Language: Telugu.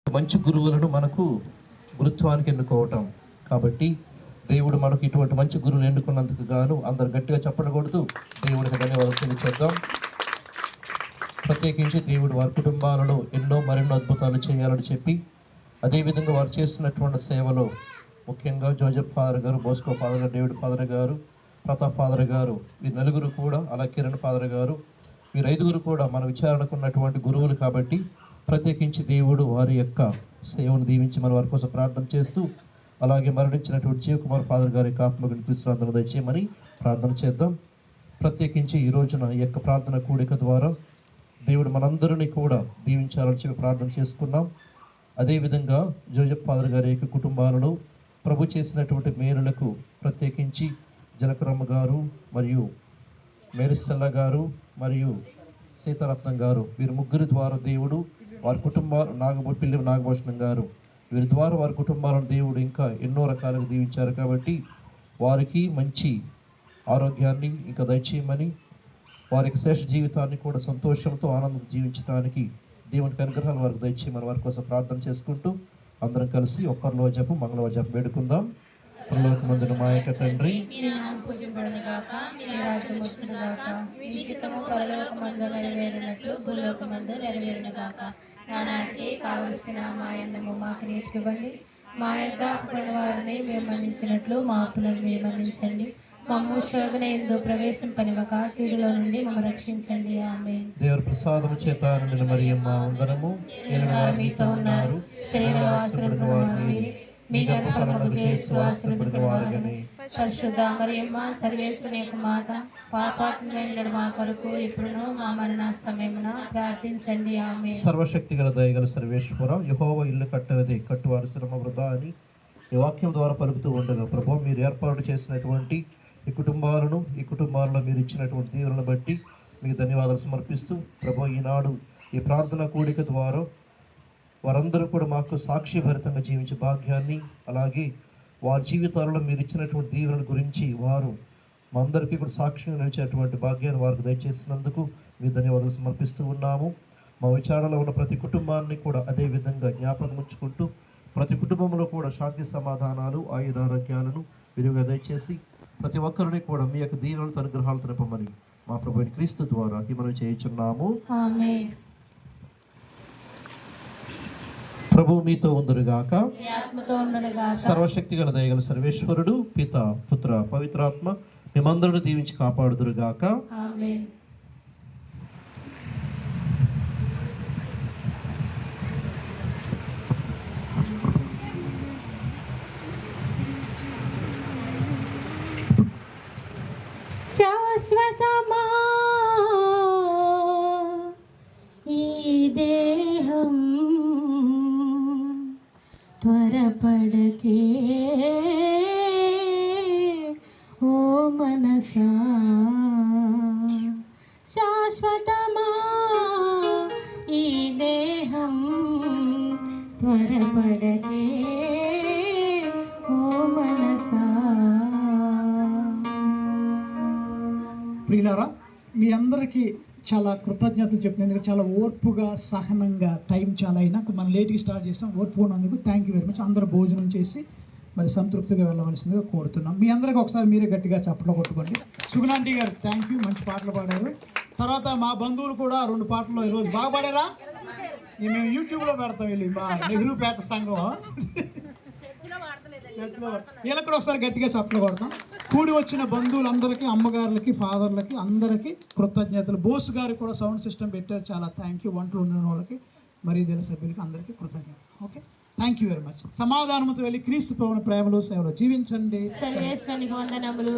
మంచి గురువులను మనకు గురుత్వానికి ఎన్నుకోవటం. కాబట్టి దేవుడు మనకు ఇటువంటి మంచి గురువులు ఎన్నుకున్నందుకు గాను అందరు గట్టిగా చప్పట్లు కొడుతూ దేవుడికి ధన్యవాదాలు తెలియచేద్దాం. ప్రత్యేకించి దేవుడు వారి కుటుంబాలలో మరెన్నో అద్భుతాలు చేయాలని చెప్పి, అదేవిధంగా వారు చేస్తున్నటువంటి సేవలో ముఖ్యంగా జోజెఫ్ ఫాదర్ గారు, బోస్కో ఫాదర్ గారు, డేవిడ్ ఫాదర్ గారు, ప్రతాప్ ఫాదర్ గారు, వీరు నలుగురు కూడా, అలా కిరణ్ ఫాదర్ గారు, వీరు 5గురు కూడా మన విచారణకు ఉన్నటువంటి గురువులు. కాబట్టి ప్రత్యేకించి దేవుడు వారి యొక్క సేవను దీవించి మన వారి కోసం ప్రార్థన చేస్తూ, అలాగే మరణించినటువంటి జీవకుమార్ ఫాదర్ గారి యొక్క ఆత్మకు విశ్రాంతిని దయచేయమని ప్రార్థన చేద్దాం. ప్రత్యేకించి ఈ రోజున ఈ యొక్క ప్రార్థన కూడిక ద్వారా దేవుడు మనందరినీ కూడా దీవించాలని చెప్పి ప్రార్థన చేసుకున్నాం. అదేవిధంగా జోజెఫ్ ఫాదర్ గారి యొక్క కుటుంబాలలో ప్రభు చేసినటువంటి మేలులకు ప్రత్యేకించి జలకరమ్మ గారు మరియు మేరిస్టెల్లా గారు మరియు సీతారత్నం గారు, వీరి ముగ్గురి ద్వారా దేవుడు వారి కుటుంబాలు, పిల్లి నాగభూషణం గారు, వీరి ద్వారా వారి కుటుంబాలను దేవుడు ఇంకా ఎన్నో రకాలుగా దీవించారు. కాబట్టి వారికి మంచి ఆరోగ్యాన్ని ఇంకా దయచేయమని, వారికి శేష జీవితాన్ని కూడా సంతోషంతో ఆనందం జీవించడానికి దేవునికి అనుగ్రహాలు వారికి దయచేయమని వారి కోసం ప్రార్థన చేసుకుంటూ అందరం కలిసి ఒక్కరిలో జపం మంగళవార జపం వేడుకుందాం. పరలోకమందున మా యొక్క తండ్రి, నానాటికి కావలసిన మా అన్నము మాకు నేర్పివ్వండి. మా యొక్క వారిని మేము మన్నించినట్లు మా అప్పులను మీరు మన్నించండి. మమ్ము శోధన ఎందు ప్రవేశింపనివ్వక కీడులో నుండి మమ్మల్ని రక్షించండి. ఆమేన్. దేవుని ప్రసాదము చేత నిండిన మరియమ్మ వందనము. మీతో ఉన్నారు, స్త్రీలలో ఆశీర్వదించిన వారు మీరే, మీ గర్భఫలముకు యేసు ఆశీర్వదించిన వారుగాని. పరిశుద్ధ మరియమ్మ సర్వేశ్వరుని యొక్క మాత, పాపాత్ములైన మా కొరకు ఇప్పుడును మా మరణ సమయమున ప్రార్థించండి. ఆమేన్. సర్వశక్తి గల దయగల సర్వేశ్వర, యెహోవా ఇల్లు కట్టనిది కట్టువారి శ్రమ వృధా అని ఈ వాక్యం ద్వారా పలుకుతూ ఉండగా, ప్రభు మీరు ఏర్పాటు చేసినటువంటి ఈ కుటుంబాలలో మీరు ఇచ్చినటువంటి దీవెనలను బట్టి మీకు ధన్యవాదాలు సమర్పిస్తూ, ప్రభు ఈనాడు ఈ ప్రార్థన కూడిక ద్వారా వారందరూ కూడా మాకు సాక్షిభరితంగా జీవించే భాగ్యాన్ని, అలాగే వారి జీవితాలలో మీరు ఇచ్చినటువంటి దీవెనల గురించి వారు మా అందరికీ కూడా సాక్షిగా నిలిచేటువంటి భాగ్యాన్ని వారికి దయచేసినందుకు మీకు ధన్యవాదాలు సమర్పిస్తూ ఉన్నాము. మా విచారణలో ఉన్న ప్రతి కుటుంబాన్ని కూడా అదే విధంగా జ్ఞాపకం ఉంచుకుంటూ, ప్రతి కుటుంబంలో కూడా శాంతి సమాధానాలు ఆయురారోగ్యాలను విరివిగా దయచేసి ప్రతి ఒక్కరిని కూడా మీ యొక్క దీవెనలతో అనుగ్రహాలతో నింపమని మా ప్రభువైన క్రీస్తు ద్వారా మనం చేయుచున్నాము. ఆమేన్. ప్రభు మీతో ఉందురుగాక. సర్వశక్తి గల దయగల సర్వేశ్వరుడు పిత పుత్ర పవిత్రాత్మ మేమందరూ దీవించి కాపాడుదురుగాక. ఆమేన్. శాశ్వతమా ఈ దేహం, త్వరపడకే ఓ మనసా. శాశ్వతమా ఈ దేహం, త్వరపడకే ఓ మనసా. ప్రియులారా, మీ అందరికీ చాలా కృతజ్ఞతలు చెప్తున్నాను. ఎందుకంటే చాలా ఓర్పుగా, సహనంగా, టైం చాలా అయినా మనం లేట్గా స్టార్ట్ చేస్తాం. ఓర్పు ఉన్నందుకు థ్యాంక్ యూ వెరీ మచ్. అందరూ భోజనం చేసి మరి సంతృప్తిగా వెళ్ళవలసిందిగా కోరుతున్నాం. మీ అందరికీ ఒకసారి మీరే గట్టిగా చప్పట్లు కొట్టుకోండి. సుగుణాంటి గారు థ్యాంక్ యూ, మంచి పాటలు పాడారు. తర్వాత మా బంధువులు కూడా 2 పాటలు ఈరోజు బాగా పాడారా. మేము యూట్యూబ్లో పెడతాం, వెళ్ళి మా నెహ్రూపేట సంఘం చర్చిలో వీళ్ళకి కూడా ఒకసారి గట్టిగా చప్పట్లు కొడతాం. కూడి వచ్చిన బంధువులందరికీ, అమ్మగారులకి, ఫాదర్లకి అందరికీ కృతజ్ఞతలు. బోస్ గారికి కూడా సౌండ్ సిస్టమ్ పెట్టారు, చాలా థ్యాంక్ యూ. వంటలు ఉన్న వాళ్ళకి, మరి దేశ సభ్యులకి అందరికీ కృతజ్ఞతలు. Okay, thank you very much. సమాధానంతో వెళ్ళి క్రీస్తు ప్రేమలో సేవలో జీవించండి. సర్వేశ్వరునికి వందనములు.